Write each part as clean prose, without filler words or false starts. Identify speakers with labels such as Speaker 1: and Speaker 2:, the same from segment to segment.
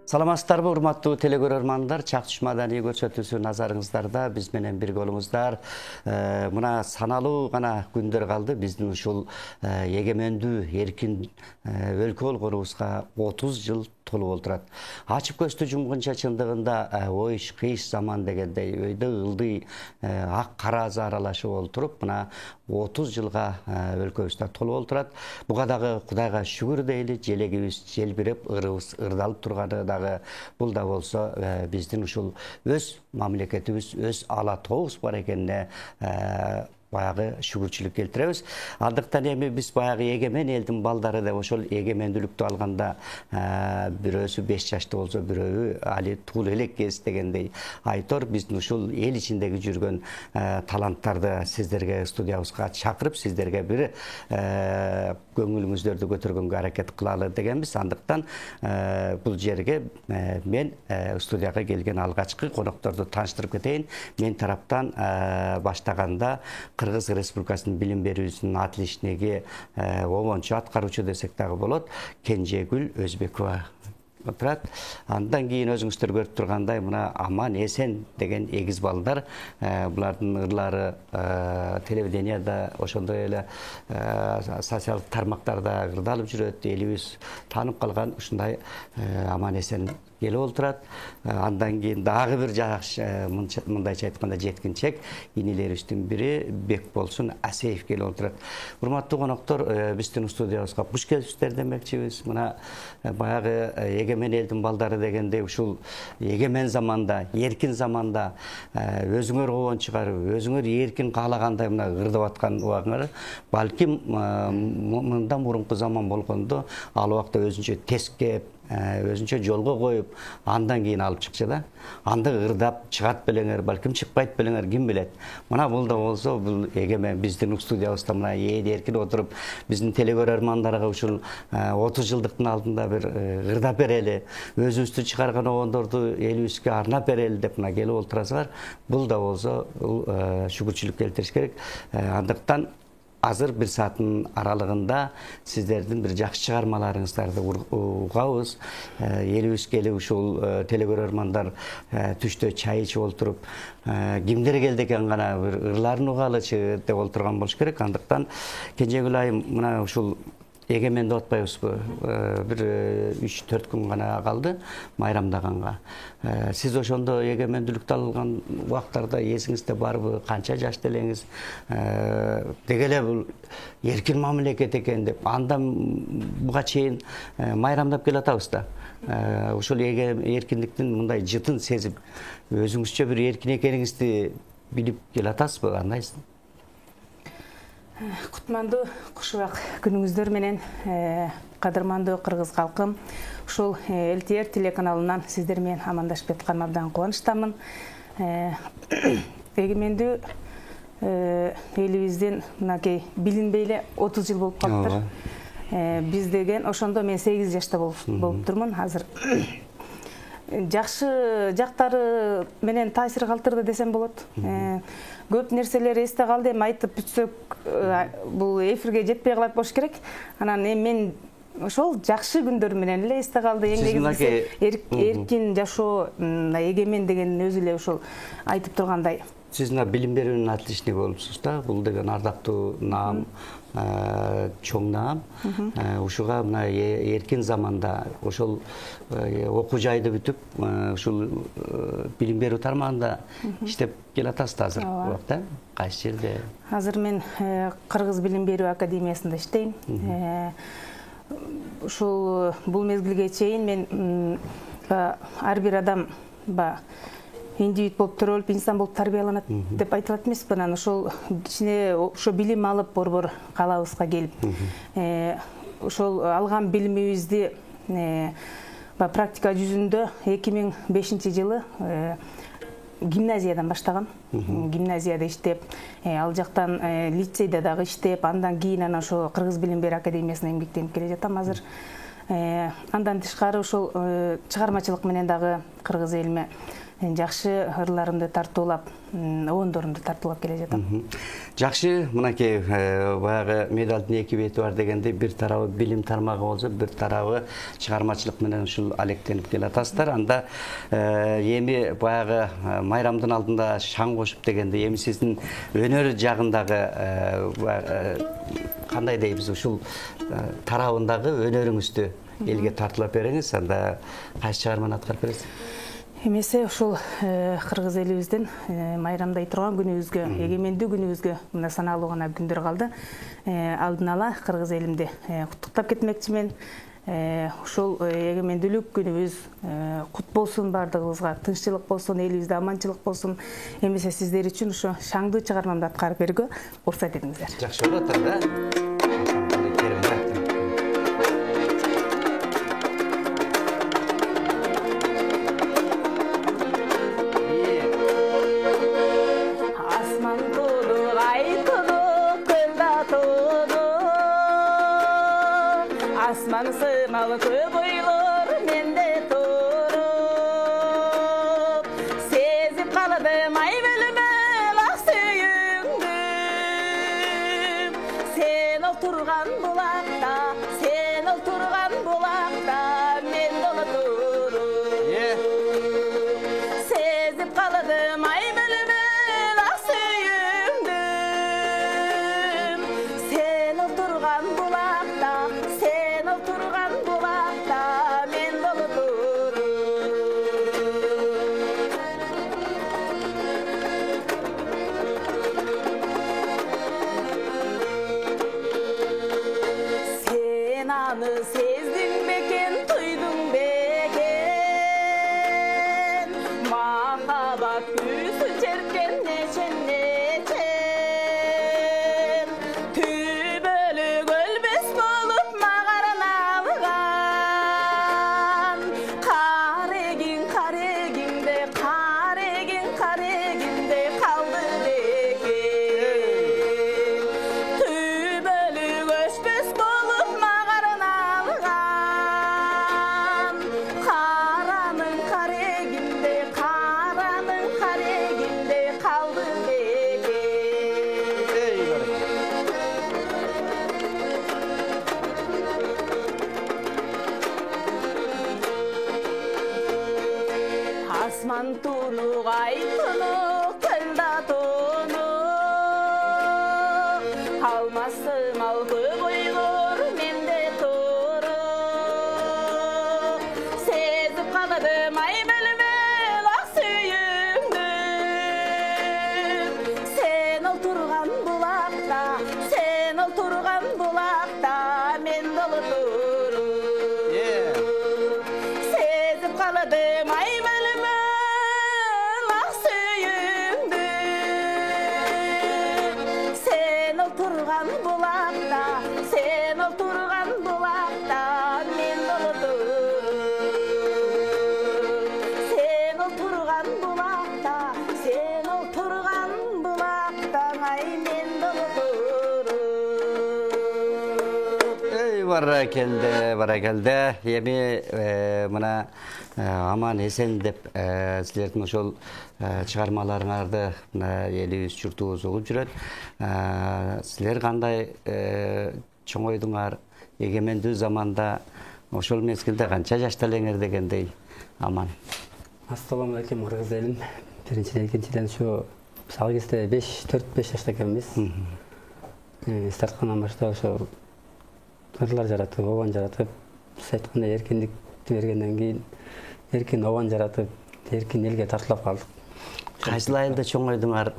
Speaker 1: Саламатсыздарбы, урматтуу телекөрөрмандар, Чакчуш маданий көрсөтүүсү назарыңыздарда, биз менен бирге болуңуздар. Мына саналуу гана күндөр калды биздин ушул эгемендүү, эркин өлкө болгонубузга 30 жыл толуп отурат. Ачып көздү жумгунча чындыгында ойш кыйш заман дегендей өйдө ылдый ак каразы аралашып олтуруп, мына 30 жылга өлкөбүздө толуп отурат. Буга дагы Кудайга шүгүр дейли, желегибиз желбиреп, ырыбыз ырдалып турганы дагы бул да болсо биздин ушул өз мамлекетибиз, өз ала тообуз бар экенине баягы шүгүрчүлүк келтиребиз. Андыктан эми биз баягы эгемен элдин балдары деп ошол эгемендүүлүктү алганда бирөөсү 5 жашта болсо, бирөөү али тул элек кез дегендей айтор. Биздин ушул эл ичиндеги жүргөн таланттарды сиздерге студиябызга чакырып, сиздерге бир көңүлүңүздөрдү көтөргөнгө аракет кылалы дегенбиз. Андыктан бул жерге мен студияга келген алгачкы конокторду тааныштырып кетейин. Мен тараптан баштаганда Кыргыз Республикасынын билим берүүсүнүн атличниги обончу аткаруучу десек дагы болот, Кенжегүл Өзбекова отурат. Андан кийин өзүңүздөр көрүп тургандай мына Аман Эсен деген эгиз балдар, булардын ырлары телевиденияда, ошондой эле социалдык тармактарда ырдалып жүрөт. Элибиз таанып калган ушундай Аман Эсен келип отурат. Андан кийин дагы бир жакшы, мындайча айтканда жеткинчек инилерибиздин бири Бекболсун Асеев келип отурат. Урматтуу коноктор, биздин студиябызга куш келипсиздер демекчибиз. Мына баягы эгемен элдин балдары дегенде ушул эгемен заманда, эркин заманда өзүңөр обон чыгарып, өзүңөр эркин каалагандай мына ырдап аткан убагыңар, балким мындан мурунку заман болгондо ал убакта өзүнчө тескеп, өзүнчө жолго коюп, андан кийин алып чыкчу да. Анда ырдап чыгат белеңер, балким чыкпайт белеңер, ким билет. Мына бул да болсо, бул эгемен биздин студиябызда мына ээд эркин отуруп, биздин телекөрөрмандарга ушул 30 жылдыктын алдында бир ырдап берели, өзүбүздү чыгарган обондорду элибизге арнап берели деп мына келип отурасыздар. Бул да болсо шүгүрчүлүк келтириш керек. Андыктан азыр бир сааттын аралыгында сиздердин бир жакшы чыгармаларыңыздарды угабыз. Элибизге келип ушул телекөрөрмандар түштө чай ичип олтуруп, кимдер келди экен гана бир ырларын угалычы деп олтурган болуш керек. Андыктан Кенжегүл айым, мына ушул эгеменди отпайбызбы? Бир 3-4 күн гана калды майрамдаганга. Сиз ошондо эгемендүүлүктү алган убактарда эсиңизде барбы? Канча жашта элеңиз? Деги эле бул эркин мамлекет экен деп, андан буга чейин майрамдап келатабыз да. Ошол эркиндиктин мындай жытын сезип, өзүңүзчө бир эркин экениңизди билип келатасызбы? Кандайсыз?
Speaker 2: Кутмандуу кушубак күнүңүздөр менен, кадырмандуу кыргыз калкым. Ушул ЛТР телеканалынан сиздер менен амандашып жатканыма абдан кубанычтамын. Эгемендүү элибиздин мынакей билинбей эле 30 жыл болуп калыптыр. Биз деген ошондо мен 8 жашта болуп турмун азыр. Жакшы жактары менен таасир калтырды десем болот. Көп нерселер эсте калды, эми айтып бүтсөк бул эфирге жетпей калат болуш керек. Анан мен ошол жакшы күндөр менен эле эсте калды. Эң негизгиси эркин жашоо, эгемен деген өзү эле ошол айтып тургандай.
Speaker 1: Сиз мына билим берүүнүн атличниги болупсуз да. Бул деген ардактуу наам, чоң наам. Ушуга мына эркин заманда ошол окуу жайды бүтүп, ушул билим берүү тармагында иштеп келатасыз азыр убакта. Кайсы жерде? Азыр
Speaker 2: мен Кыргыз билим берүү академиясында иштейм. Ушул бул мезгилге чейин мен ар бир адам индивид болуп төрөлүп, инсан болуп тарбияланат деп айтылат эмеспи? Анан ошол ичине ошо билим алып, борбор калабызга келип, ошол алган билимибизди практика жүзүндө 2005 жылы гимназиядан баштагам. Гимназияда иштеп, ал жактан лицейде дагы иштеп, андан кийин ошо Кыргыз билим берүү академиясына эмгектенип келе жатам азыр. Андан тышкары ошол чыгармачылык менен дагы кыргыз элиме жакшы ырларымды тартуулап, обондорумду тартуулап келе жатам.
Speaker 1: Жакшы, мынакей баягы медалдын эки бети бар дегенде бир тарабы билим тармагы болсо, бир тарабы чыгармачылык менен ушул алектенип келатасыздар. Анда эми баягы майрамдын алдында шаң кошуп дегенде эми сиздин өнөр жагындагы кандай дейбиз, ушул тарабындагы өнөрүңүздү элге тартуулап бериңиз. Анда кайсы чыгарманы аткарып бересиз?
Speaker 2: Эмесе ушул кыргыз элибиздин майрамдай турган күнүбүзгө, эгемендүү күнүбүзгө мына саналуу гана күндөр калды. Алдын ала кыргыз элимди куттуктап кетмекчимин. Ушул эгемендүүлүк күнүбүз кут болсун бардыгыбызга, тынччылык болсун, элибизде аманчылык болсун. Эмесе сиздер үчүн ушу шаңдуу чыгармамды аткарып берүүгө уруксат этиңиздер.
Speaker 1: Жакшы болуп атат да.
Speaker 2: Asman sığmalı köbüylür mende turup, sezip kalıdım ay bölümel ak suyumdu. Sen oturgan bulakta, men dolu turup. Sezip kalıdım ay bölümel ak suyumdu. Sen oturgan bulakta, turgan bulakta men dolu turup. Sen anı sezdin beken, duydun beken, mahabat büyüsü çerken neçen neçen, tübölük ölbes bolup kareginde kaldı beken. Tübölük öşbes bolup mağaran algan, karanın kareginde kaldı beken. Asman tunuk ay tunuk, kılda tunuk, almasım al köbüylür mende turup. Sezip kalıdım ay bölümel ak suyumdu. Sen oturgan bulakta, men dolu turup. Sezip kalıdım ay oturgan bulakta, men dolu turup. Sen oturgan bulakta, ay men dolu turup.
Speaker 1: Barakelde. Эми мына аман эсен деп силердин ошол чыгармаларыңарды элибиз журтубуз угуп жүрөт. Силер кандай чоңойдуңар, эгемендүү заманда ошол мезгилде канча жашта элеңер дегендей аман?
Speaker 3: Ассаламу алейкум кыргыз элим. Биринчиден, экинчиден ушу ал кезде 4-5 жашта экенбиз. Старткандан баштап ошо ырлар жаратып, обон жаратып, сиз айткандай эркиндик бергенден кийин эркин обон жаратып, эркин элге тартылып калдык.
Speaker 1: Кайсыл айылда чоңойдуңар?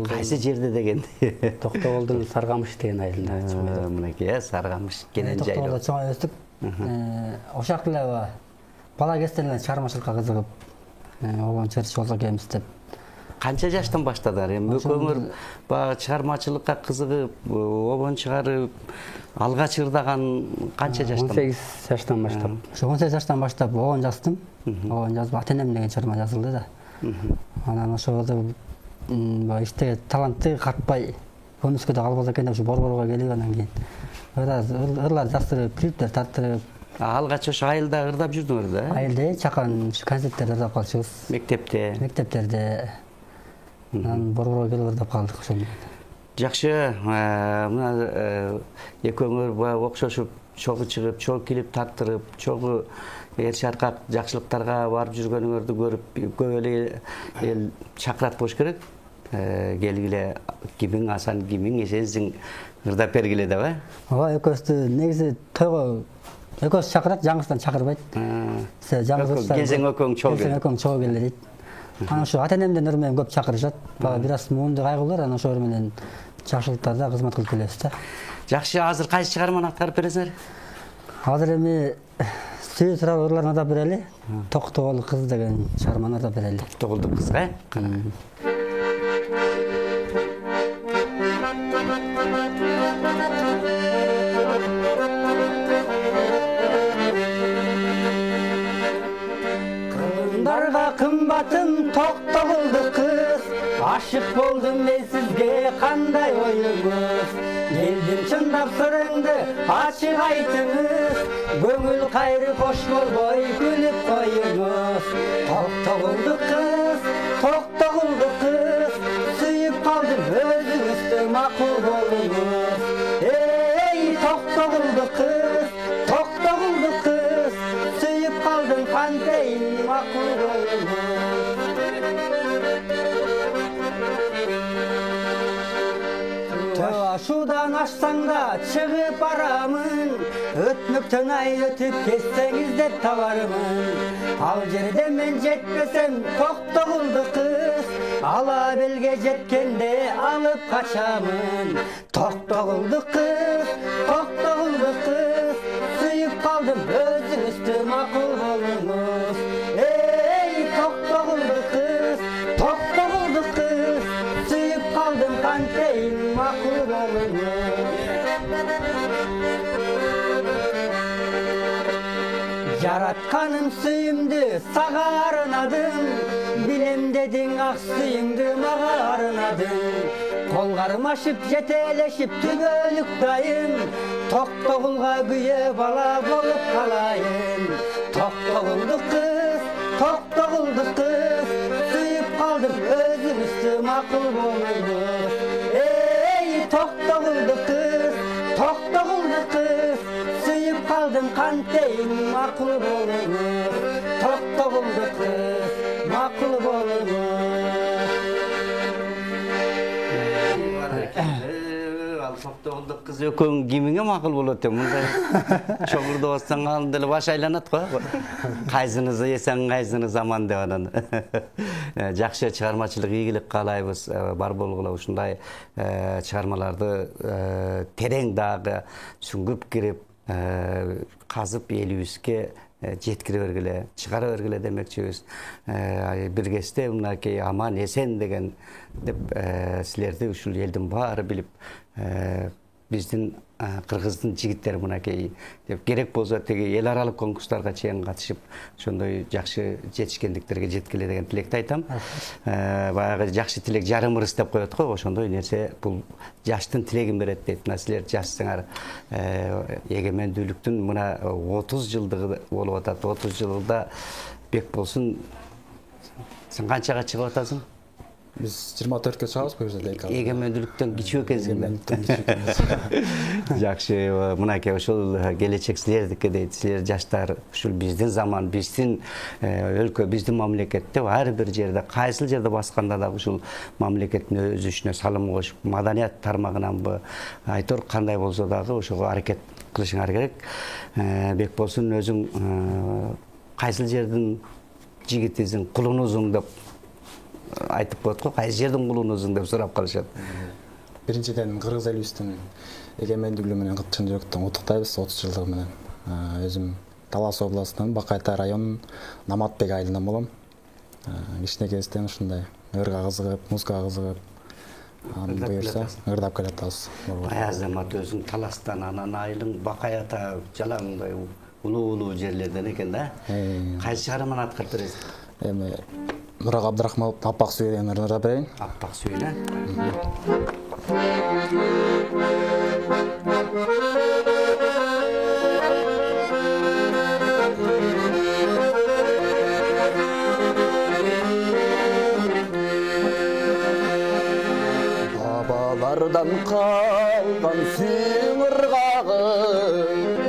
Speaker 1: Кайсы жерде дегенде?
Speaker 3: Токтогулдун Саргамыш деген айылында чоңойдук.
Speaker 1: Мынакей Саргамыш кенен жайлоо.
Speaker 3: Токтогулда чоңой өстүк. Ошак эле бала кезден эле чыгармачылыкка кызыгып, обон чырчы болсо экенбиз деп.
Speaker 1: Канча жаштан баштадыңар? Эми көңүр баягы чыгармачылыкка кызыгып, обон чыгарып, алгач ырдаган канча жаштан?
Speaker 3: 18 жаштан баштап. Ошо 18 жаштан баштап обон жаздым. Обон жазып Атенем деген чыгарма жазылды да. Анан ошол иште талантты картпай көмүскөдө калбаса экен деп ушу борборго келип анан кийин ырлар жаздырып, клиптер тарттырып,
Speaker 1: Алгач ошо айылда ырдап жүрдүңөр да?
Speaker 3: Айылда чакан концерттерде ырдап калчубуз.
Speaker 1: Мектепте.
Speaker 3: Мектептерде анан борборго келип ырдап калдык ошол менен.
Speaker 1: Жакшы, мына экөөңөр окшошуп, чогуу чыгып, чогуу клип тартырып, чогуу эр шаркак жакшылыктарга барып жүргөнүңөрдү көрүп, көп эле эл чакырат болуш керек. Келгиле, кимиң Асан, кимиң эсенсиң, ырдап бергиле деп,
Speaker 3: Ооба, экөөбүздү негизи тойго экөөбүз чакырат, жаңыртан чакырбайт.
Speaker 1: Келсең экөөң чогуу кел.
Speaker 3: Келсең экөөң чогуу келе дейт. Анан ушу ата-энемден ыр менен көп чакырышат. Бир аз муунду кайгылар, анан ошол менен жакшылыктарда кызмат кылып келебиз да.
Speaker 1: Жакшы, азыр кайсы чыгарманы аткарып бересиңер?
Speaker 3: Азыр эми сүйүү тууралуу ырларын ырдап берели. Токтогул кыз деген чыгарманы ырдап берели.
Speaker 1: Токтогулдук кызга,
Speaker 3: Кымбатым токтогулдук кыз, ашык болдум мен сизге кандай оюңуз. Келдим чындап сырыңды ачык айтыңыз, көңүл кайры кош болбой күлүп коюңуз. Токтогулдук кыз, сүйүп калдым өзүңүздү макул болуңуз. Эй, токтогулдук кыз, сүйүп калдым кантейин макул болуңуз. Ашудан ашсаң да чыгып барамын, өтмөктөн ай өтүп кетсеңиз деп табармын. Ал жерде мен жетпесем токтогулдук кыз, ала белге жеткенде алып качамын. Токтогулдук кыз, сүйүп калдым өзүңүздү макул болуңуз. Эй, токтогулдук кыз, сүйүп калдым кантейин макул болуңуз. Жаратканым сүйүмдү сага арнадым, билем дедиң ак сүйүңдү мага арнадың. Кол кармашып жетелешип түбөлүк дайым, токтогулга күйөө бала болуп калайын. Токтогулдук кыз, сүйүп калдым өзүңүздү макул болуңуз. Эй, токтогулдук кыз, сүйүп калдым кантейин макул болуңуз. Токтогулдук кыз, макул болуңуз.
Speaker 1: Ал токтогулдук кыз экөөң кимиңе макул болот деп мындай чоңурда бассаң ал деле баш айланат го. Кайсыныз эсен, кайсыныз аман деп анан. Жакшы чыгармачылык ийгилик каалайбыз. Бар болгула ушундай чыгармаларды терең дагы сүңгүп кирип, казып элибизге жеткире бергиле, чыгара бергиле демекчибиз. Бир кезде мынакей аман эсен деген деп силерди ушул элдин баары билип, биздин кыргыздын жигиттери мынакей деп керек болсо теги эл аралык конкурстарга чейин катышып, ошондой жакшы жетишкендиктерге жеткиле деген тилекти айтам. Баягы жакшы тилек жарым ырыс деп коет го, ошондой нерсе бул жаштын тилегин берет дейт. Мына силер жашсаңар, эгемендүүлүктүн мына 30 жылдыгы болуп атат. 30 жылда бек болсун. Сен канчага чыгып атасың?
Speaker 4: Биз 24-кө чыгабыз бу жерде эки.
Speaker 1: Эгемендүүлүктөн кичүү экенсиң да. Жакшы, мынакей ошол келечек силердики дейт. Силер жаштар ушул биздин заман, биздин өлкө, биздин мамлекетте ар бир жерде, кайсыл жерде басканда да ушул мамлекеттин өз ишине салым кошуп, маданият тармагынанбы, айтор кандай болсо дагы ошого аракет кылышыңар керек. Бек болсун өзүң кайсыл жердин жигитисиң, кулунузуң деп айтып коет го, кайсы жердин кулунузуң деп сурап калышат.
Speaker 4: Биринчиден кыргыз элибиздин эгемендүүлүгү менен чын жүрөктөн куттуктайбыз 30 жылдыгы менен. Өзүм Талас областынан Бакай Ата районунун Наматбек айылынан болом. Кичине кезден ушундай ырга кызыгып, музыкага кызыгып, буюрса ырдап келатабыз.
Speaker 1: Бая замат өзүң Таластан, анан айылың Бакай Ата жалаңдай улуу жерлерден экен да. Кайсы чыгарманы аткарып бересиң?
Speaker 4: Эми Нурак Абдрахманов Аппак сүйүү деген ырдап берейин.
Speaker 1: Аппак сүйүү.
Speaker 4: Ырдан қалған сүйің ырғағы,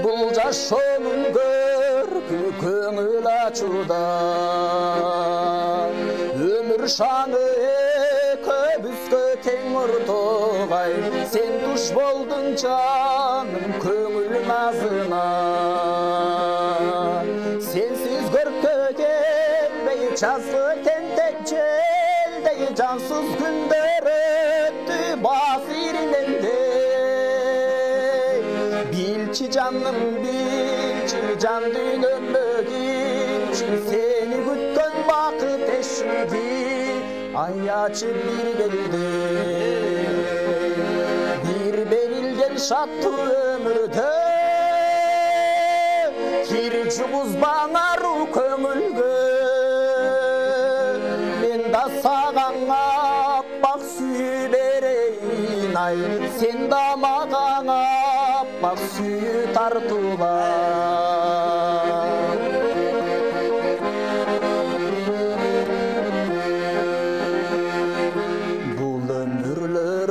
Speaker 4: бұл жашоның көркі көңіл açуда. Өмір шаңы көбіскі тең ұртоғай, сен туш болдың жаным көңіл назына. Sensiz görkö gelmey, жазғы тентек желдей, жансыз күндер өтті басириненде. Bilçi canım bilçi, can düğünümü gilçi, seni gütkön bakıp eşidi, ay açıp bir geldi. Bir berilgen şattı ömürde, Kircuguz bana ru kömülgü, men da sağan appak suyu bereyin ay, sen da mağan appak suyu tartılar. Bul ömürler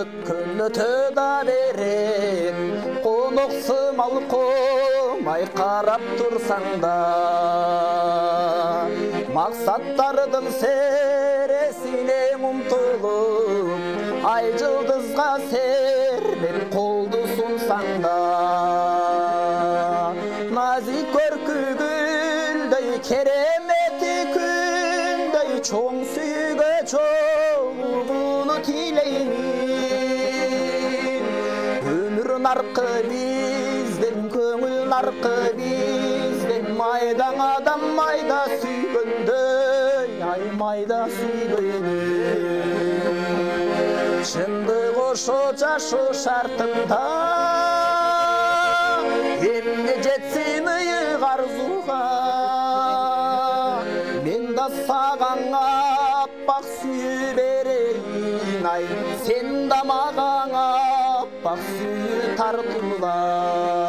Speaker 4: ötkön ötö da berek, konoksum al ay qarap tursan da, maqsattardın seresine umtulup, ay yıldızga serlep koldu sunsan da. Nazik körkü güldey, keremeti kündey, çoğun süyüge çoğulu tileymin. Ömürün arqı bizden, köngül arqı bizden, maydan adam mayda süygöndey, ay mayda süygöndey. Şındık oşo jaşo şartımda, emne jetsin ıyık arzuga, men da sağan appak süyü bereyin ay, sen da mağan appak süyü tartılar.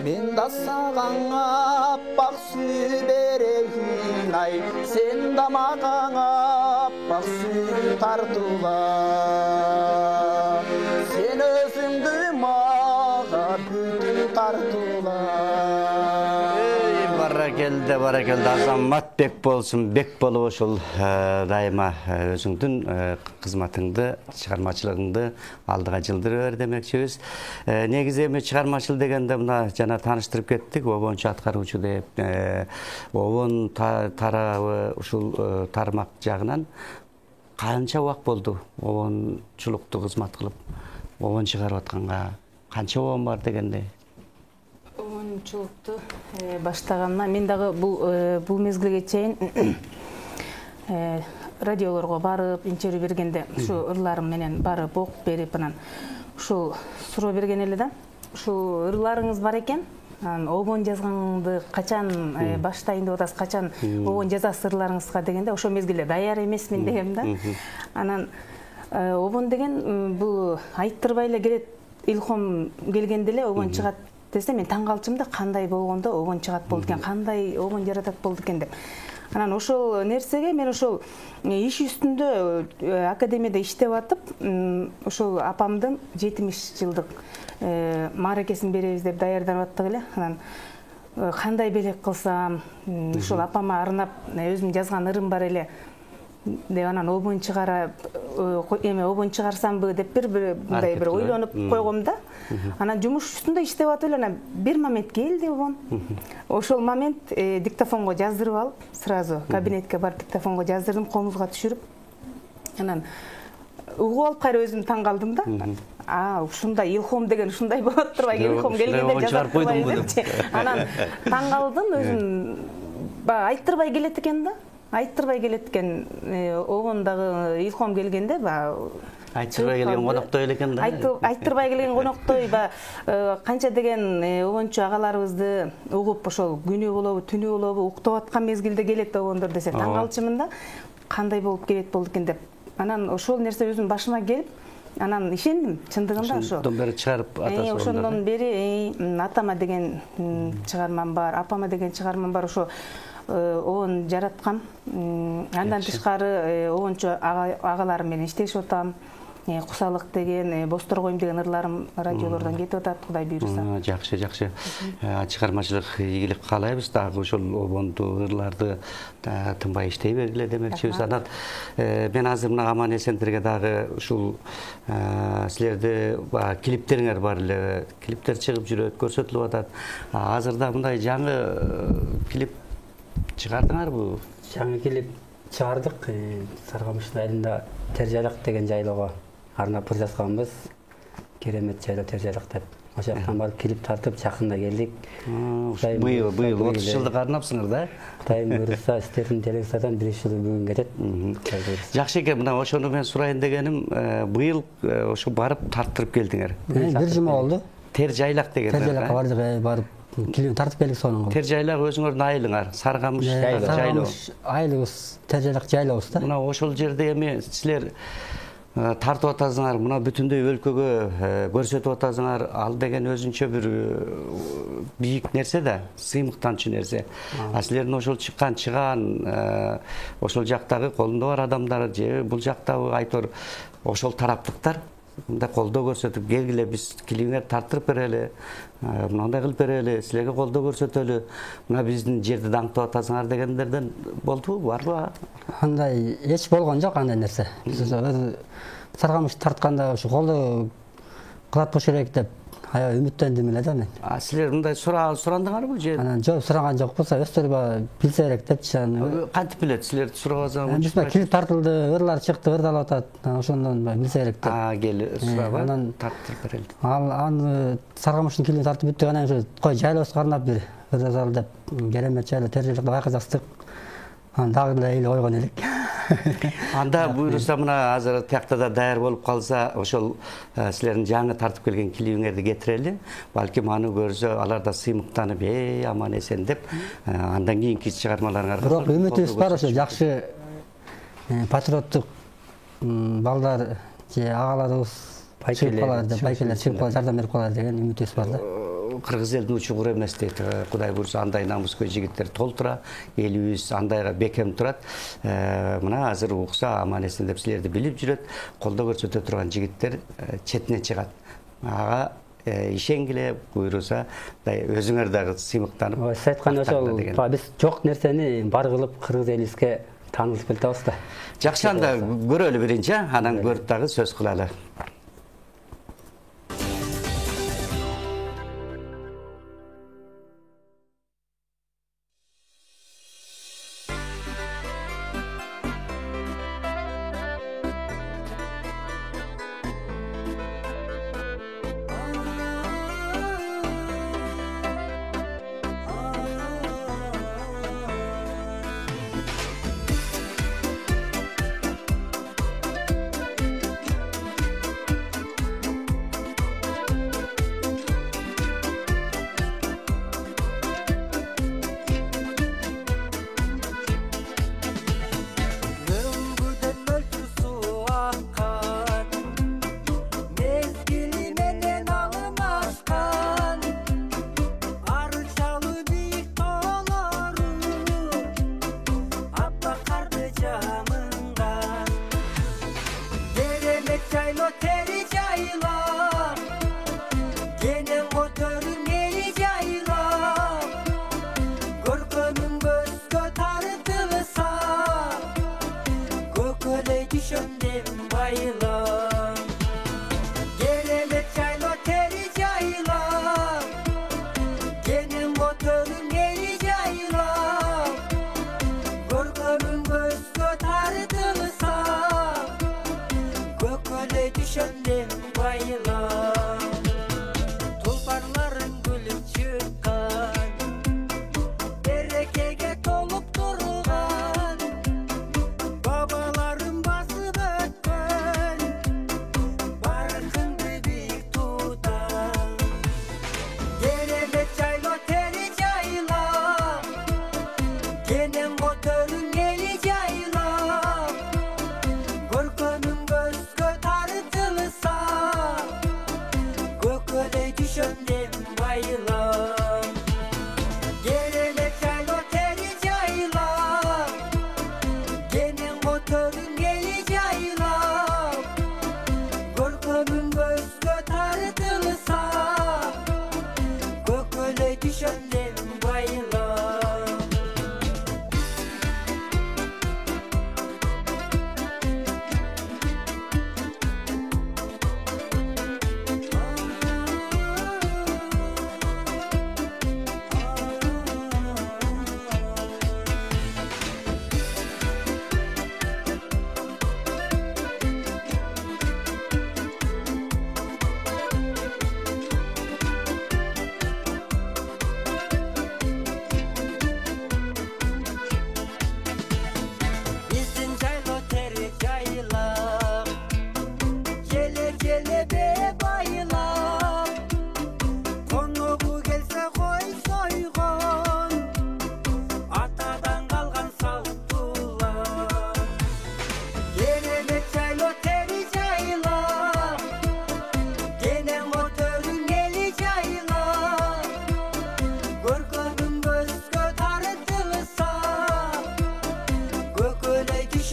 Speaker 4: Men da sağan appak süyü bereyin ay, sen da mağan appak süyü tartılar. Sen özüңdü mağa bütün tartılar.
Speaker 1: Barakelде Азамат бек болсын, бек болуп ошол дайыма өзүңдүн кызматыңды, чыгармачылыгыңды алдыга жылдырып бер демекчибиз. Негизи эми чыгармачыл дегенде мына жана тааныштырып кеттик, обончу аткаруучу деп, обон тарабы ушул тармак жагынан канча убак болду обончулукту кызмат кылып, обон чыгарып атканга канча обон бар дегенде?
Speaker 2: Обончулукту баштаганына мен дагы бул мезгилге чейин радиолорго барып, интервью бергенде ушу ырларым менен барып окуп берип, анан ушул суроо берген эле да. Ушул ырларыңыз бар экен, обон жазганды качан баштайын деп атасыз, качан обон жазасыз ырларыңызга дегенде, ошол мезгилде даяр эмесмин дегем да. Анан обон деген бул айттырбай эле келет, илхом келгенде эле обон чыгат десе, мен таң калчым да, кандай болгондо обон чыгат болду экен, кандай обон жаратат болду экен деп. Анан ошол нерсеге мен ошол иш үстүндө академияда иштеп атып, ошол апамдын 70 жылдык мааракесин беребиз деп даярданып аттык эле. Анан кандай белек кылсам, ошол апама арнап өзүм жазган ырым бар эле деп, анан обон чыгарсамбы деп мындай бир ойлонуп койгом да. Анан жумуш үстүндө иштеп атып эле, анан бир момент келди обон. Ошол момент диктофонго жаздырып алып, сразу кабинетке барып диктофонго жаздырдым, комузга түшүрүп. Анан угуп алып кайра өзүм таң калдым да. Ушундай илхом деген ушундай болот турбайбы, илхом келгенде жазып койдумбу деп. Анан таң калдым, өзүм айттырбай келет экен да. Айттырбай келет экен, обон дагы илхом келгенде
Speaker 1: Айтырбай келген коноктой эле экен да.
Speaker 2: Айтырбай келген коноктой канча деген обончу агаларыбызды угуп, ошол күнү болобу, түнү болобу, уктап аткан мезгилде келет обондор десе, таң калчымын да, кандай болуп келет болду экен деп. Анан ошол нерсе өзүм башыма келип, анан ишендим, чындыгында ошо.
Speaker 1: Ошондон бери чыгарып атасыз.
Speaker 2: Ошондон бери атама деген чыгармам бар, апама деген чыгармам бар, ошо обон жараткам. Андан тышкары обончу агаларым менен иштешип атам. Кусалык деген, Босторгойм деген ырларым радиолордон кетип атат, Кудай буйруса.
Speaker 1: Жакшы, жакшы. Чыгармачылык ийгилик каалайбыз. Дагы ошол обондуу ырларды тынбай иштей бергиле демекчибиз. Анан мен азыр мына Аман эсендерге дагы ушул силерде клиптериңер бар эле. Клиптер чыгып жүрөт, көрсөтүлүп атат. Азырда мындай жаңы клип чыгардыңарбы?
Speaker 3: Жаңы клип чыгардык. Саргамыштын айылында Тержайлак деген жайлоого арнап жасаганбыз. Керемет жайлоо Тержайлак деп. Ошол жактан барып клип тартып жакында келдик.
Speaker 1: Быйыл 30 жылдык арнапсыңар да?
Speaker 3: Кудайым буйруса, силердин телевизордон 1 жыл бүгүн кетет.
Speaker 1: Жакшы экен, мына ошону мен сурайын дегеним, быйыл ошо барып тарттырып келдиңер.
Speaker 3: 1 жума болду.
Speaker 1: Тержайлак деген.
Speaker 3: Тержайлакка бардык, барып клип тартып келдик сонун.
Speaker 1: Тержайлак өзүңөрдүн айылыңар, Саргамыш жайлоо.
Speaker 3: Айылыбыз Тержайлак жайлообуз да.
Speaker 1: Мына ошол жерде эми силер тартып атасыңар, мына бүтүндөй өлкөгө көрсөтүп атасыңар. Ал деген өзүнчө бир бийик нерсе да, сыймыктанчу нерсе. Силердин ошол чыган ошол жактагы колунда бар адамдар же бул жактагы айтор ошол тараптыктар мындай колдоо көрсөтүп, келгиле биз клипиңерди тартырып берели, мындай кылып берели, силерге колдоо көрсөтөлү, мына биздин жерди даңктап атасыңар дегендерден болдубу, барбы?
Speaker 3: Андай эч болгон жок андай нерсе. Саргамыш тартканда ушу колдоо кылат болуш керек деп аябай үмүттөндүм эле да мен.
Speaker 1: Силер мындай сурандыңарбы же?
Speaker 3: Анан жок, сураган жокпуз, өздөрү билсе керек депчи.
Speaker 1: Кантип билет? Силер сурабасаңар?
Speaker 3: Биз клип тартылды, ырлар чыкты, ырдалып атат. Ошондон билсе керек деп.
Speaker 1: Кел сурабы, анан тартып берели.
Speaker 3: Аны Саргамыштын клипин тартып бүттүк, анан ошо кой жайлоосуна карнап бир ырдазалы деп керемет жайлоо Тержайлакта байкасак. Анан дагы эле эле койгон элек.
Speaker 1: Анда буйруса мына азыр тиякта да даяр болуп калса, ошол силердин жаңы тартып келген клипиңерди кетирели. Балким аны көрсө, алар да сыймыктанып, Аман эсен деп, андан кийинки чыгармаларыңарга.
Speaker 3: Бирок үмүтүбүз бар, ошо жакшы патриоттук балдар же агаларыбыз чыгып калар деп, байкелер чыгып калар, жардам берип калар деген үмүтүбүз бар да.
Speaker 1: Кыргыз элдин учугур эмес дейт. Кудай буйруса андай намыскөй жигиттер толтура, элибиз андайга бекем турат. Мына азыр укса Аман эсен деп силерди билип жүрөт, колдоо көрсөтө турган жигиттер четине чыгат. Ага ишенгиле буйруса, өзүңөр дагы сыймыктанып.
Speaker 3: Сиз айткан ошол биз жок нерсени бар кылып кыргыз элибизге таанылып келтебиз да.
Speaker 1: Жакшы, анда көрөлү биринчи, анан көрүп дагы сөз кылалы.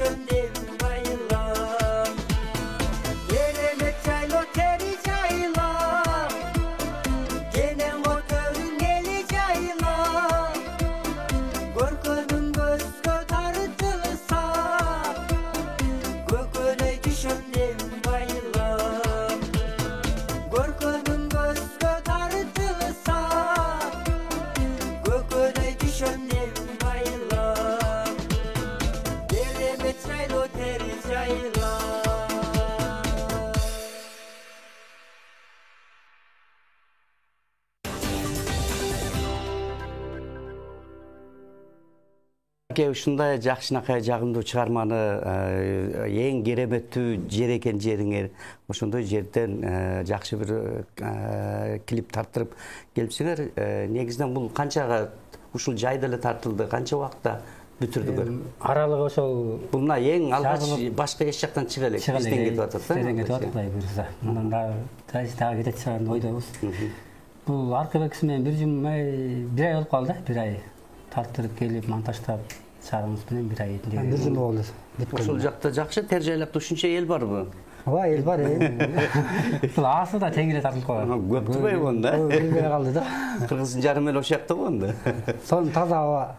Speaker 5: düşöndüm bayılam. Yeremet çaylo teri çaylam. Gene motorun eli çaylam. Korkunun gözgö tartılsa. Gököley düşöndüm bayılam. Korkunun gözgö tartılsa. Gököley düşöndüm bayılam. Yeremet çaylo teri çaylam.
Speaker 1: Ушундай жакшынакай жагымдуу чыгарманы эң кереметтүү жер экен жериңер. Ошондой жерден жакшы бир клип тарттырып келипсиңер. Негизинен бул канчага ушул жайда эле тартылды, канча убакытта бүтүрдүңөр?
Speaker 3: Аралыгы ошол
Speaker 1: Бул мына эң алгач
Speaker 3: Жабылып-
Speaker 1: башка эч жактан чыга элек. Бизден кетип атат да.
Speaker 3: Бизден кетип атат, буюрса. Мындан дагы кетет чыгарын ойдобуз. Бул аркыбек менен бир ай болуп калды, бир ай. Тарттырып келип, монтаждап чыгарыбыз менен бир ай.
Speaker 6: Бир жыл болду.
Speaker 1: Ошол жакта жакшы тер жайлакта ушунча эл барбы?
Speaker 6: Ооба, эл бар.
Speaker 3: Бул аасы да тегире тартылып калган.
Speaker 1: Көптүбөй онда.
Speaker 6: Билбей калды да.
Speaker 1: Кыргыздын жарымы эле ошол жакта го онда.
Speaker 6: Сон таза аба,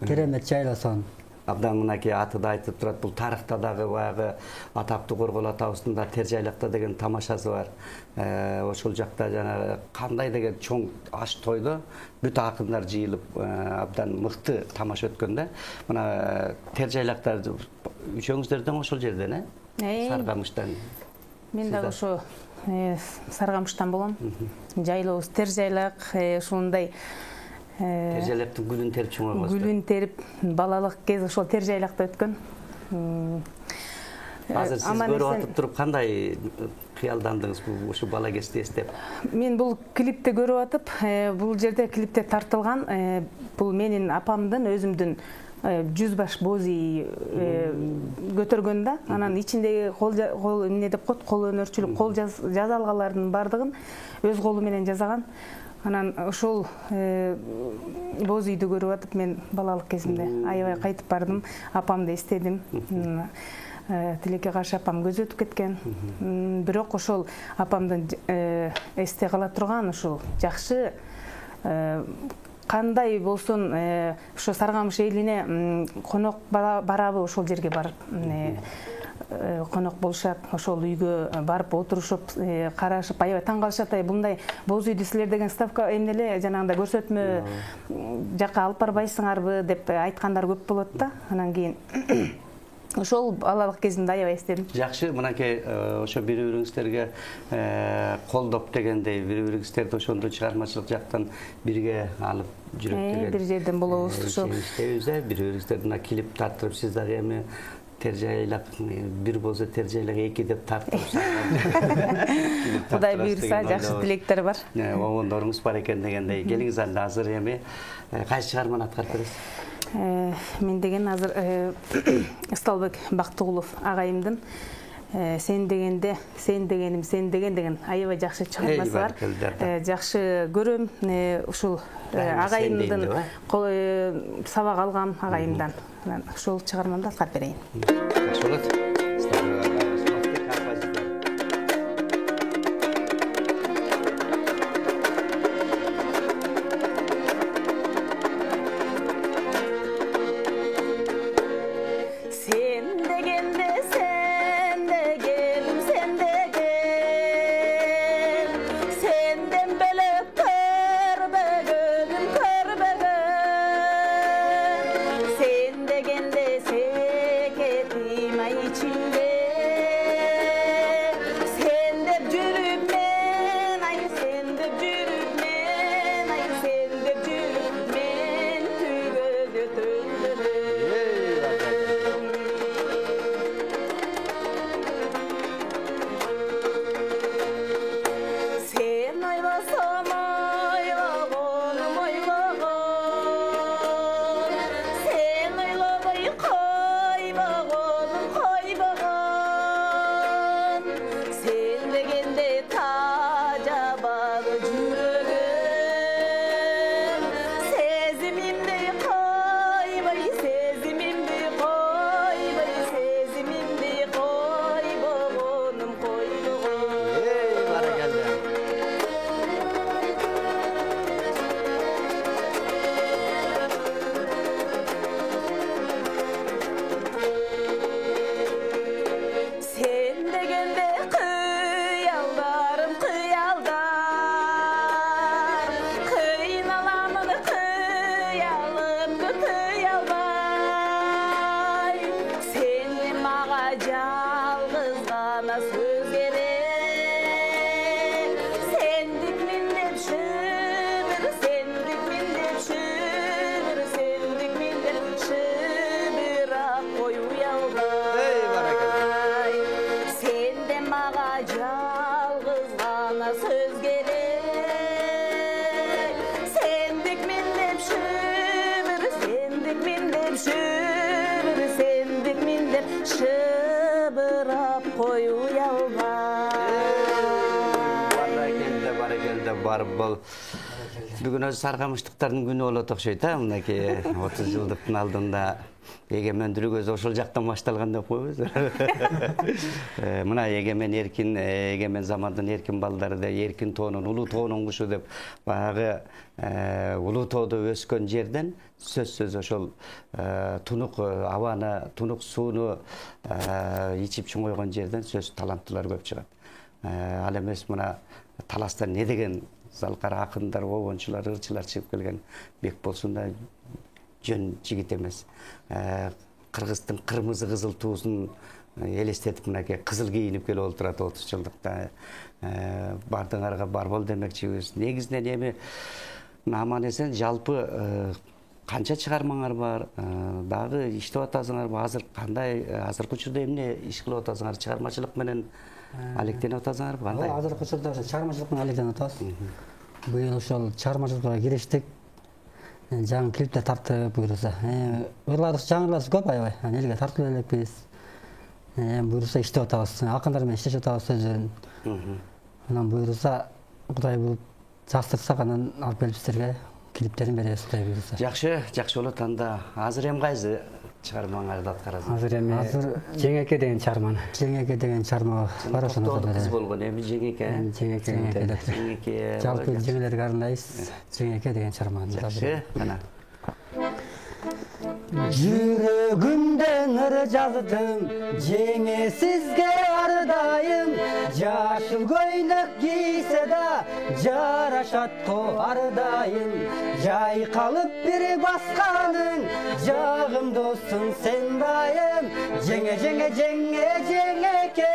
Speaker 6: керемет жайлар сон.
Speaker 1: Абдан мынакей аты да айтып турат, бул тарыхта дагы баягы атаптуу Коргол атабыздын да тер жайлакта деген тамашасы бар. Ошол жакта жана кандай деген чоң аш тойдо бүт акындар жыйылып абдан мыкты тамаша өткөн да. Мына тер жайлакта үчөөңүздөрдөн ошол жерден, Саргамыштан.
Speaker 2: Мен дагы ошо Саргамыштан болом. Жайлообуз тер жайлак, ушундай
Speaker 1: Тер жайлактын гүлүн терип чоңойгонсуздар.
Speaker 2: гүлүн терип, балалык кез ошол тер жайлакта өткөн.
Speaker 1: Азыр сиз көрүп атып туруп кандай кыялдандыңыз бул ошо бала кезде эстеп?
Speaker 2: Мен бул клипти көрүп атып, бул жерде клипте тартылган, бул менин апамдын өзүмдүн 100 баш боз ий көтөргөн да. Анан ичиндеги кол эмне деп коет, кол өнөрчүлүк, кол жазалгалардын бардыгын өз колу менен жасаган. Анан ошол боз үйдү көрүп атып, мен балалык кезимде аябай кайтып бардым, апамды эстедим. Тилекке каршы апам көзү өтүп кеткен. Бирок ошол апамдын эсте кала турган ушул жакшы кандай болсун ошо Саргамыш элине конок барабы, ошол жерге барып конок болушат, ошол үйгө барып отурушуп карашып аябай таң калышат. Мындай боз үйдү силер деген ставка эмнеле жанагындай көрсөтмө жакка алып барбайсыңарбы деп айткандар көп болот да. Анан кийин ошол балалык кезимде аябай эстедим.
Speaker 1: Жакшы, мынакей ошо бири-бириңиздерге колдоп дегендей, бири-бириңиздерди ошондой чыгармачылык жактан бирге алып жүрөт деген.
Speaker 2: Бир жерден болобуз ошо.
Speaker 1: Бири-бириңиздерди клип тарттырып, сиз дагы эми тер жайлак, бир болсо тер жайлак 2 деп тартып
Speaker 2: Кудай буйрса, жакшы тилектер бар.
Speaker 1: Обондоруңуз бар экен дегендей. Келиңиз азыр эми кайсы чыгарманы аткарып бересиз?
Speaker 2: Мен деген азыр Ысталбек Бактыгулов агайымдын Сен дегенде, сен дегеним, сен деген аябай жакшы чыгармасы бар. Жакшы көрөм, ушул агайымдын сабак алгам агайымдан. Ушул чыгармамды аткарып берейин. Sen degende seketim ay için жалғыз ғана сөз керек. Сендікмін деп шүбір, сендікмін деп шүбір, сендікмін деп шүбір ақ қой ұялбай. Сенде маға жалғыз ғана сөз керек. Сендікмін деп шүбір, сендікмін деп шүбір, сендікмін деп шүбір ақ қой ұялбай.
Speaker 1: Баракелді бар бол. Бүгін өзі сарғамыштықтардың күні олат оқшайды, мынакей 30 жылдықтың алдында егеменділік өзі ошол жақтан башталған деп қойбыз. Мына егемен еркин, егемен замандын еркин балдары да еркин тоонун, улуу тоонун кушу деп баягы улуу тоодо өскөн жерден сөзсүз ошол тунук абаны, тунук сууну ичип чоңойгон жерден сөз таланттуулар көп чыгат. Ал эмес мына таластан не деген залкар акындар, обончулар, ырчылар чыгып келген Бекболсун да жөн жигит эмес. Кыргыздын кырмызы кызыл туусун элестетип мынакей кызыл кийинип келип отурат 30 жылдыкта. Бардыңарга бар бол демекчибиз. Негизинен эми аман эсен жалпы канча чыгармаңар бар, дагы иштеп атасыңарбы? Азыр кандай, азыркы учурда эмне иш кылып атасыңар? Чыгармачылык менен алектенип атасыңарбы? Кандай?
Speaker 6: Азыркы учурда чыгармачылык менен алектенип атабыз. Быйыл ошол чыгармачылыкка кириштик. Жаңы клиптер тартып буюрса. Ырларыбыз жаңыларыбыз көп аябай. Элге тартып элекпиз. Буюрса иштеп атабыз. Акындар менен иштешип атабыз сөздөрүн. Анан буюрса Кудай булуп жакштырса анан алып келип сиздерге клиптерин беребиз Кудай буюрса.
Speaker 1: Жакшы болот анда. Азыр эми кайсы чыгармаңарды аткарасың?
Speaker 3: Азыр эми Жеңеке деген чыгарманы.
Speaker 6: Жеңеке деген чыгарма бар ошону
Speaker 1: кыз болгон эми Жеңеке.
Speaker 6: Жеңеке. Жалпы жеңелерге арнайбыз. Жеңеке деген чыгарманы.
Speaker 1: Жакшы, мына.
Speaker 6: Жүрөгүмдөн ыр жаздым, жеңе сизге ардайым. Жашыл көйнөк кийсе да жарашат ардайым. Жайкалып бир басканың, жагымдысың сен дайым. Жеңе жеңеке,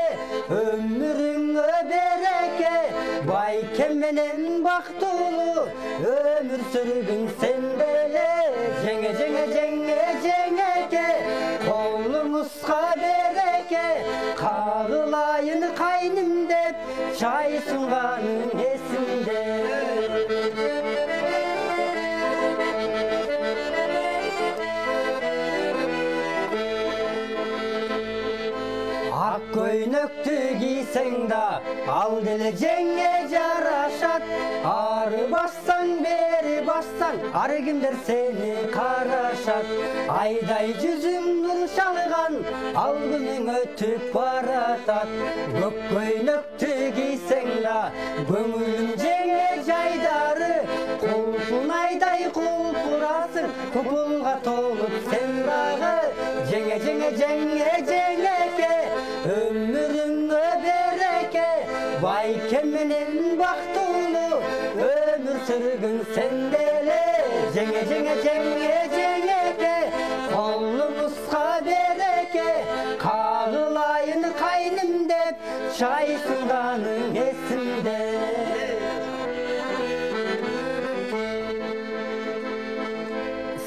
Speaker 6: өмүрүңө береке. Байке менен бактылуу өмүр сүргүң сен деле. Жеңе жеңеке, колуңузга береке. Кагылайын кайным деп, чай сунганың эсимде. Ак көйнөктү кийсең да, ал деле жеңе жарашат. Ары бассаң, бери бассаң, ар кимдер сени карашат. Айдай жүзүң нур шалган, ал күнүң өтүп баратат. Көк көйнөктү кийсең да, көңүлүң жеңе жайдары. Кулпун айдай кулпурасың, купулга толуп сен дагы. Жеңеке, өмүрүңө береке. Байке менен бактылуу өмүр сүргүң сен деле. Жеңеке, колуңузга береке. Кагылайын кайным деп, чай сунганың эсимде.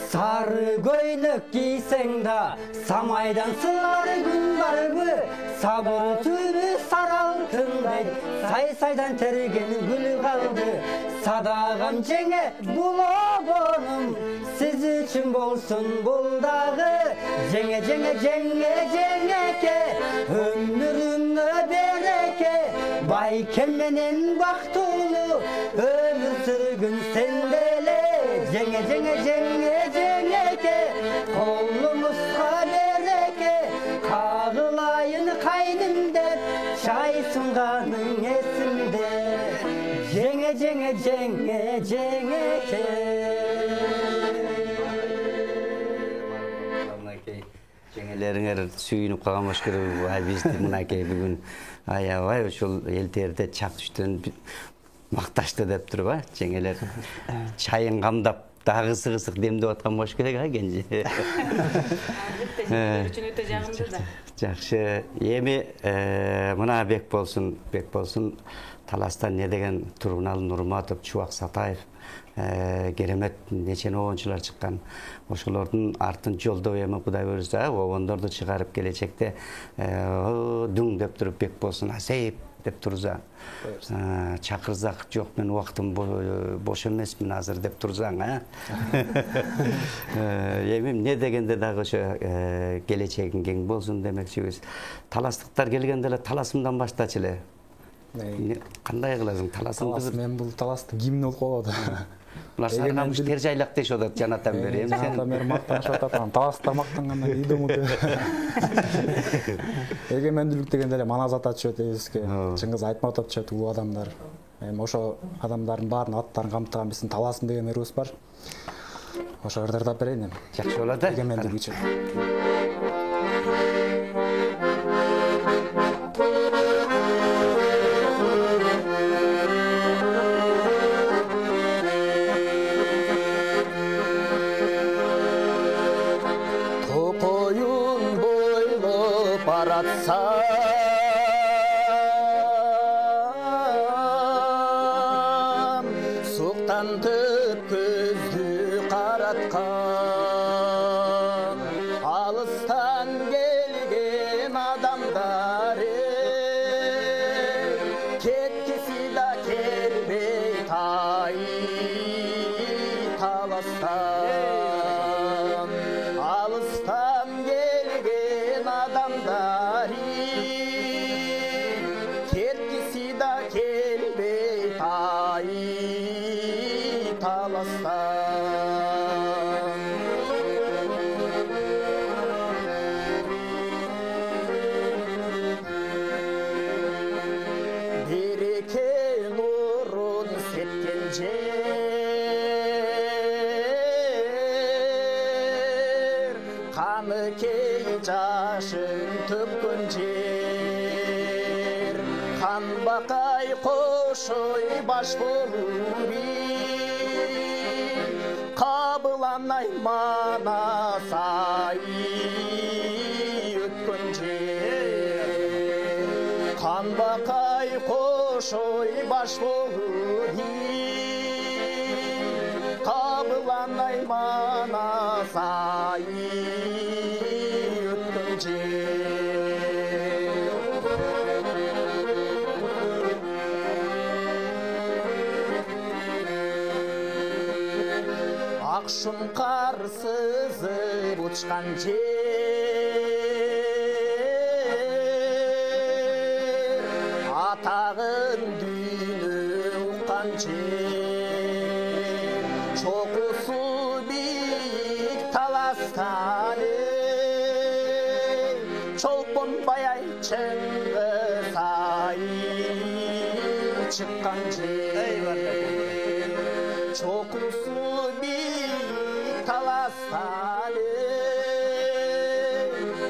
Speaker 6: Сары көйнөк кийсең да, самайдан сылар күн барбы. Сабыр түбү сары алтындай, сай-сайдан терген гүл калды. Садагам жеңе бул обонум, сиз үчүн болсун бул дагы. Жеңеке, өмүрүңө береке. Байке менен бактылуу өмүр сүргүн сен деле. Жеңеке, колуңузга береке. Кагылайын кайным деп, чай сунганың эсимде. Жеңеке.
Speaker 1: Жеңелериңер сүйүнүп калган болуш керек. Бизди мынакей бүгүн аябай ушул элтерде чак түштөн макташты деп туруп, жеңелер чайын камдап Дагы ысык демдеп аткан болуш керек, а Кенже?
Speaker 2: Үчүн өтө жагымды да.
Speaker 1: Жакшы. Эми мына Бек болсун Таластан не деген Тургуналы Нурматов, Чубак Сатаев, керемет нечен оончулар чыккан. Ошолордун артын жолдоп эми Кудай буйрса, обондорду чыгарып келечекте дүң деп туруп Бек болсун Асеев деп турса, чакырсак жок мен убактым бош эмесмин азыр деп турсаң, эми эмне дегенде дагы ошо келечегиң кең болсун демекчибиз. Таластыктар келгенде эле таласымдан баштачы эле. Кандай кыласың таласыңды?
Speaker 4: Мен бул таласты гимн болуп калды.
Speaker 1: Булар саргамыш тер жайлак дешип атат жанатан бери.
Speaker 4: Жанатан бери мактанышып атат. Таласта мактангандан кийин умут. Эгемендүүлүк дегенде эле Маназат атышып эске. Чыңгыз Айтматов атышат улуу адамдар. Эми ошо адамдардын баарын аттарын камтыган биздин таласым деген ырыбыз бар. Ошо ырдырдап берейин эми.
Speaker 1: Жакшы болот да.
Speaker 4: Эгемендүүлүк үчүн.
Speaker 7: Суктантып көздү караткан алыстан келген адамдар кеткиси да келбей тай таластан алыстан келген адамдар кеткиси да келбей тай Таластан береке нурун сепкен жер каныкей жашын төккөн жер канбакай кошой баш болуп Кабыланай манасай өткөн жер Канбакай кошой баш болуп Кабыланай манасай өткөн жер Акшумкар сызып учкан жер атагын дүйнө уккан жер чокусу бийик таластан чолпон баяй Чыңгыз ай чыккан жер чокусу Таластан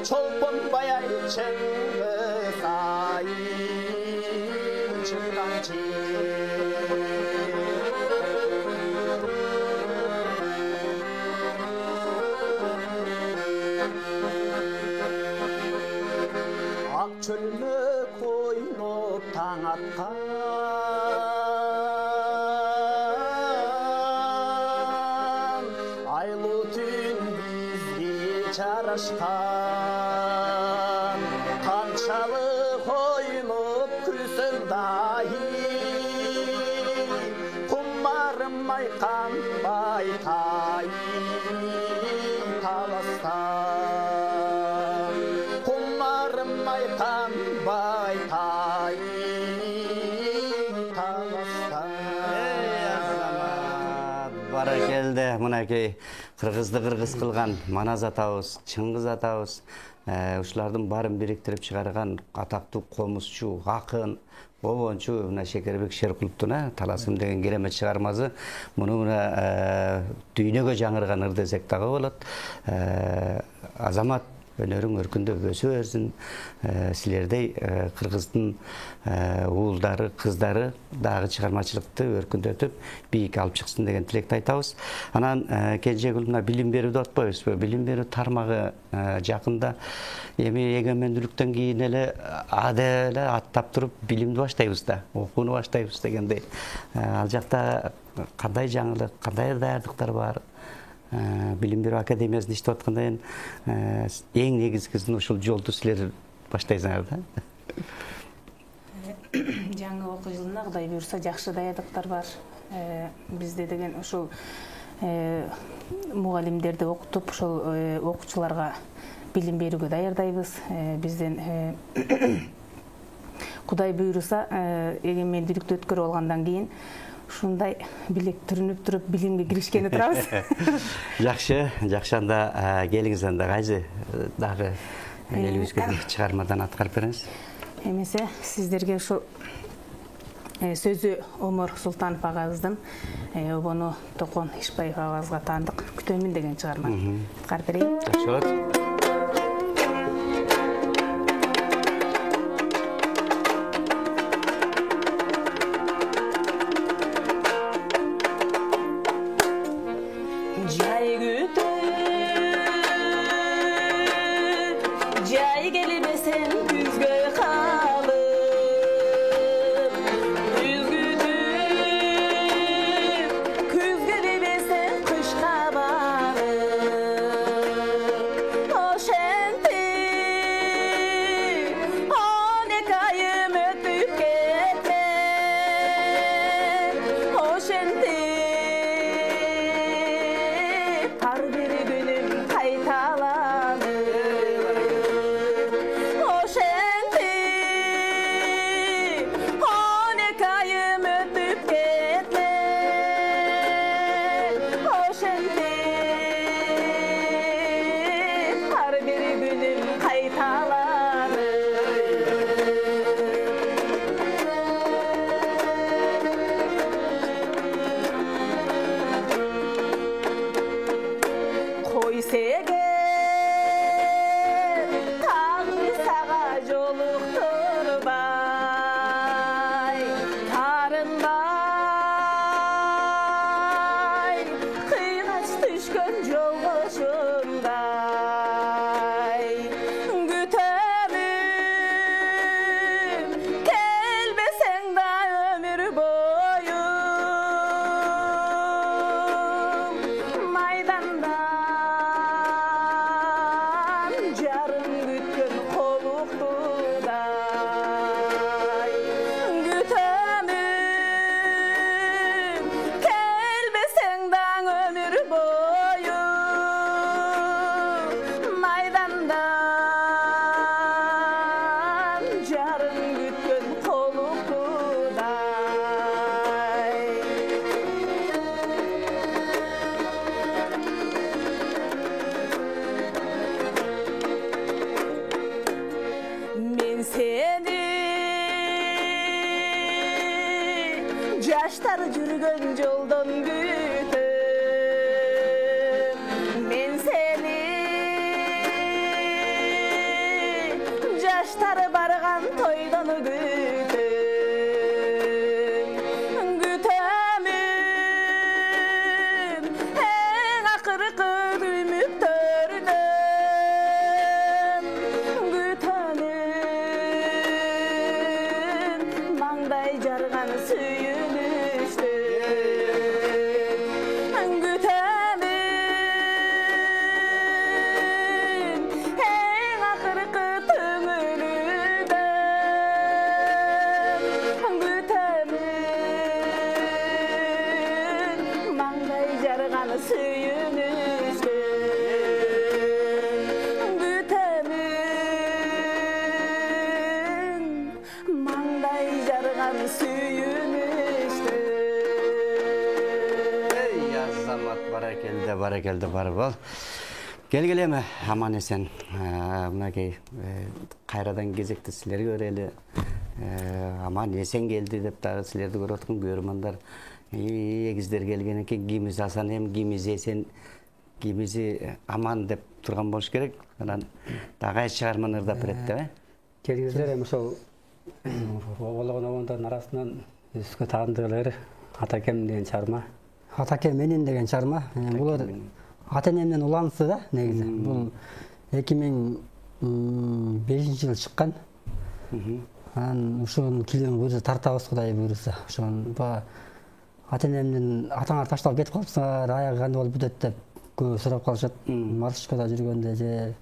Speaker 7: чолпон баяй Чыңгыз ай чыккан Ак чөлмөк ойноп таң аткан жарашкан канчалык ойноп күлсөң дайы кумарымай канбай тай таластан кумарымай канбай тай таластан
Speaker 1: Баракелде мынакей кыргызды кыргыз кылган Маназ атабыз, Чыңгыз атабыз, ушулардын баарын бириктирип чыгарган атактуу комузчу, акын, обончу мына Шекербек Шеркуловдун Таласым деген керемет чыгармасы. Муну мына дүйнөгө жаңырган ыр десек дагы болот. Азамат өнөрүң өркүндөп өсө берсин. Силердей кыргыздын уулдары, кыздары дагы чыгармачылыкты өркүндөтүп, бийик алып чыксын деген тилекти айтабыз. Анан Кенжегүл мына билим берүүдү отпойбузбу? Билим берүү тармагы жакында эми эгемендүүлүктөн кийин эле аделе аттап туруп билимди баштайбыз да, окууну баштайбыз дегендей. Ал жакта кандай жаңылык, кандай даярдыктар бар? Билим берүү академиясында иштеп аткандан кийин эң негизгисин ушул жолду силер баштайсыңар да.
Speaker 2: Жаңы окуу жылына Кудай буйруса жакшы даярдыктар бар. Бизде деген ушул мугалимдерди окутуп, ошол окуучуларга билим берүүгө даярдайбыз. Бизден Кудай буйруса эгемендүүлүктү өткөрүп алгандан кийин ушундай билектиринип туруп билимге киришкени турабыз.
Speaker 1: Жакшы анда келиңиз анда кайсы дагы элибизге чыгармадан аткарып бериңиз.
Speaker 2: Эмесе сиздерге ушул сөзү Омор Султанов агабыздын обону Токон Ишбаев агабызга таандык күтөмүн деген чыгарма аткарып берейин.
Speaker 1: Жакшы болот.
Speaker 8: Жаштар жүргөн жолдон күтөм, мен сени жаштар барган тойдон күтөм, күтөмүн эң акыркы үмүттөрдөн, күтөмүн маңдай жарган
Speaker 1: Баракелді бар бол. Келгелеме, аман есен. Мынакей қайрадан кезекті сілер көрелі. Аман есен келді деп дағы сілерді көріп отқан көрімандар. Егіздер келген екен, киміз асан ем, киміз есен, кимізі аман деп турган болуш керек. Анан дагы чыгарманы ырдап берет деп.
Speaker 3: Келгиздер эми ошол болгон обондордун арасынан үскө таандыгылар Атакем деген чыгарма.
Speaker 6: Атакем менен деген чыгарма. Булар ата-энемден уланысы да негизи. Бул 2005-жылы чыккан. Анан ушунун килин буюрса тартабыз Кудай буюрса. Ошон ата-энемден атаңар ташталып кетип калыпсыңар, аягы кандай болуп бүтөт деп көп сурап калышат. Маршрутка жүргөндө же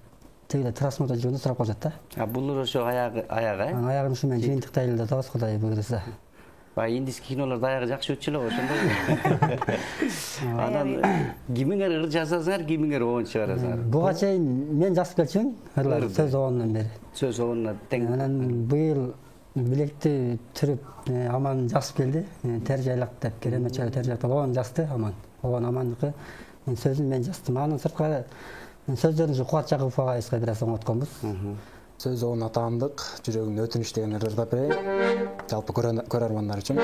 Speaker 6: тегиле трансмота жүргөндө сурап калышат да.
Speaker 1: Булар ошо аягы,
Speaker 6: Аягын ушу менен жыйынтыктайлы да табыз Кудай буюрса.
Speaker 1: Индийский кинолордо аягы жакшы өтчү эле ошондой. Анан кимиңер ыр жазасыңар, кимиңер обон чыгарасыңар.
Speaker 6: Буга чейин мен жазып келчүмүн, ырлар сөз обонунан бери.
Speaker 1: Сөз обонуна тең.
Speaker 6: Анан быйыл билекти түрүп Аман жазып келди. Тержайлак деп керемет чайлы тержайлак обон жазды Аман. Обон Амандыкы. Сөзүн мен жаздым. Анын сырткары сөздөрүн Кубат Жакупов агайыбызга бир аз оңотконбуз.
Speaker 4: Сөз обон атаандык, жүрөгүмдө өтүнүч деген ырдап берейин. Жалпы көрөрмандар үчүн.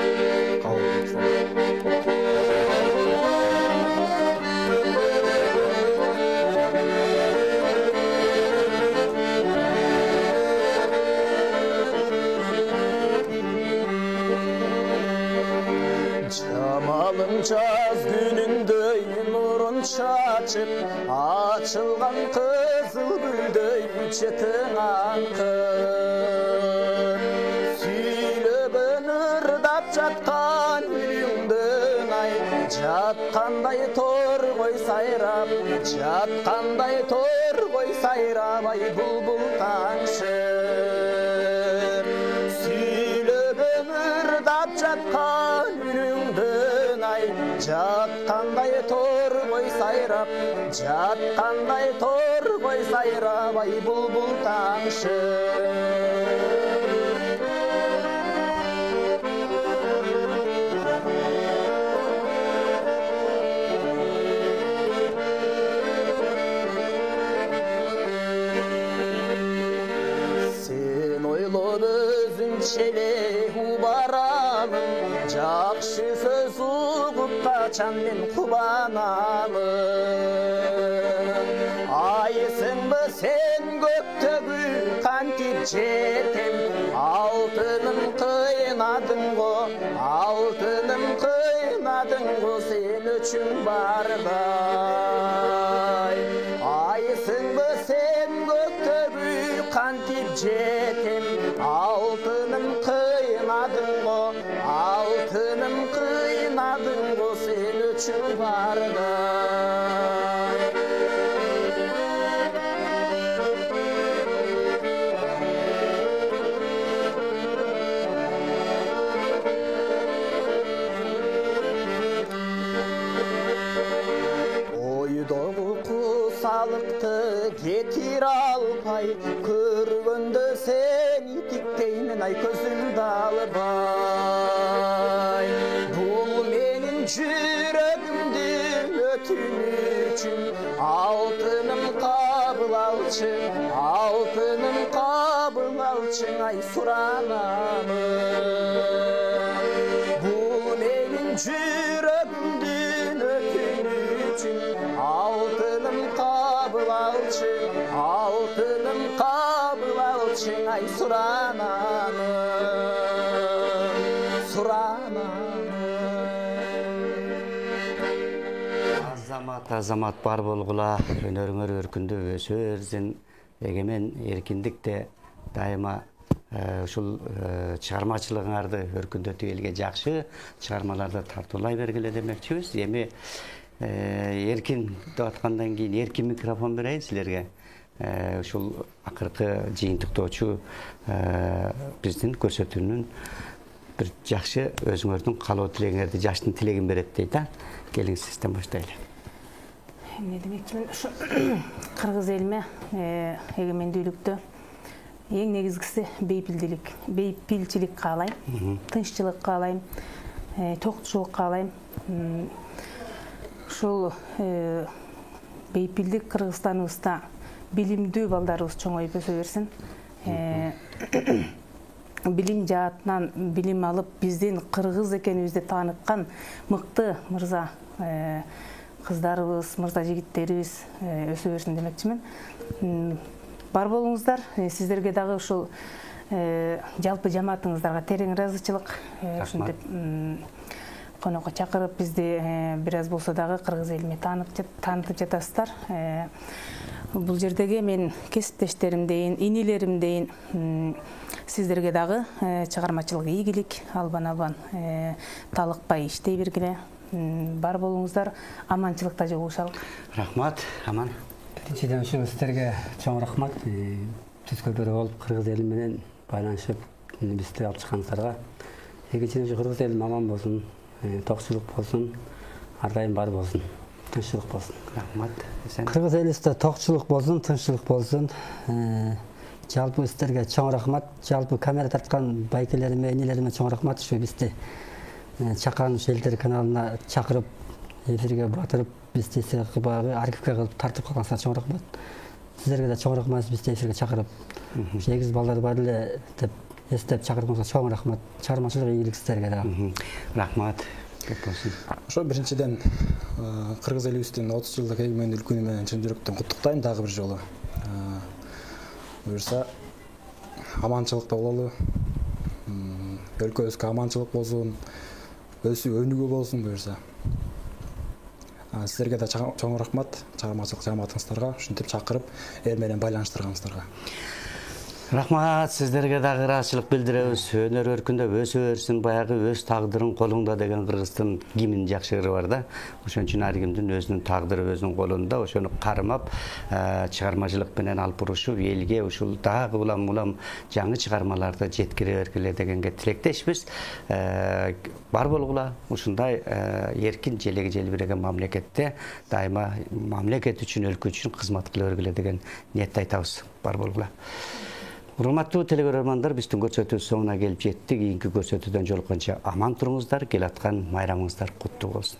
Speaker 7: Жамалың жаз күнүндөй нурун чачып, ачылган кызыл гүлдөй четиң аңкып. Сүйлөгөн ырдап жаткан үнүңдөн ай, жаткандай торгой сайрап, жаткандай торгой сайрап, ай булбул таңшып. Сүйлөгөн ырдап жаткан үнүңдөн ай, жаткандай торгой сайрап, жаткандай торгой сайрап, ай булбул таңшып. Çele ubaranım, jakşı söz uğup kaçan men kubanamım. Ayısınbı sen göktөгү kantip жетем, алтыным кыйнадың го, алтыным кыйнадың го sen үчүн бардай. Ayısınbı sen göktөгү kantip жетем, алтыным кыйнадың го, алтыным кыйнадың го sen үчүн бардай. Ойдогу кусалыкты кетир албай, көргөндө сени тиктеймин ай көзүмдү албай. Бул менин жүрөгүмдү өтүнүчүм, алтыным кабыл алчы, алтыным кабыл алчы, ай суранамын. Бул менин жүрөгүмдү өтүнүчүм, алтыным кабыл алчы, алтыным кабыл алчы, ай суранамын, суранамын.
Speaker 1: Азамат бар болгула, өнөрүңөр өркүндө өсө берсин. Эгемен эркиндикте дайыма ушул чыгармачылыгыңарды өркүндөтүп элге жакшы чыгармаларды тартуулай бергиле демекчибиз. Эми эркин деп аткандан кийин эркин микрофон берейин силерге. Ушул акыркы жыйынтыктоочу биздин көрсөтүүнүн бир жакшы өзүңөрдүн каалоо тилегиңерди, жаштын тилегин берет дейт да. Келиңиз сизден баштайлы.
Speaker 2: Эмне демекчимин, ушу кыргыз элиме эгемендүүлүктө эң негизгиси бейпилчилик каалайм, тынччылык каалайм, токтушулук каалайм. Ушул бейпилдик Кыргызстаныбызда билимдүү балдарыбыз чоңоюп өсө берсин. Билим жаатынан билим алып, биздин кыргыз экенибизди тааныткан мыкты мырза кыздарыбыз, мырза жигиттерибиз өсө берсин демекчимин. Бар болуңуздар. Сиздерге дагы ушул жалпы жамаатыңыздарга терең ыраазычылык. Ушинтип конокко чакырып бизди бир аз болсо дагы кыргыз элине таанытып жатасыздар. Бул жердеги мен кесиптештерим дейин, инилерим дейин сиздерге дагы чыгармачылык ийгилик, албан талыкпай иштей бергиле. Бар болуңуздар, аманчылыкта жолугушалык.
Speaker 1: Рахмат, аман.
Speaker 3: Биринчиден ушул сиздерге чоң рахмат. Түз көпүрө болуп кыргыз эли менен байланышып бизди алып чыкканыңыздарга. Экинчиден ушу кыргыз эли аман болсун, токчулук болсун, ар дайым бар болсун, тынччылык болсун.
Speaker 1: Рахмат.
Speaker 6: Кыргыз элибизде токчулук болсун, тынччылык болсун. Жалпы сиздерге чоң рахмат. Жалпы камера тарткан байкелериме, инилериме чоң рахмат. Ушу бизди чакан элдер каналына чакырып, эфирге батырып, бизди баягы архивге кылып тартып калгансыңар чоң рахмат. Сиздерге да чоң рахмат, бизди эфирге чакырып. Эгиз балдар бар эле деп эстеп чакырганыңызга чоң рахмат. Чыгармачылык ийгилик сиздерге да.
Speaker 1: Рахмат. Көп болсун.
Speaker 4: Ошо биринчиден кыргыз элибиздин 30 жылдык эгемендүүлүк күнү менен чын жүрөктөн куттуктайм дагы бир жолу. Буюрса аманчылыкта бололу. Өлкөбүзгө аманчылык болсун, өсүп өнүгүү болсун буюрса. Сиздерге да чоң рахмат, чыгармачылык жамаатыңыздарга ушинтип чакырып, эл менен байланыштырганыңыздарга.
Speaker 1: Рахмат, сиздерге дагы ыраазычылык билдиребиз. Өнөр өркүндөп өсө берсин, баягы өз тагдырың колуңда деген кыргыздын гимн жакшы ыры бар да. Ошон үчүн ар кимдин өзүнүн тагдыры өзүнүн колунда. Ошону кармап, чыгармачылык менен алып урушуп, элге ушул дагы улам жаңы чыгармаларды жеткире бергиле дегенге тилектешпиз. Бар болгула, ушундай эркин желегилеген мамлекетте дайыма мамлекет үчүн, өлкө үчүн кызмат кыла бергиле деген ниетти айтабыз. Бар болгула. Урматтуу телекөрөрмандар, биздин көрсөтүү соңуна келип жеттик. Кийинки көрсөтүүдөн жолукканча аман туруңуздар, келаткан майрамыңыздар куттуу болсун.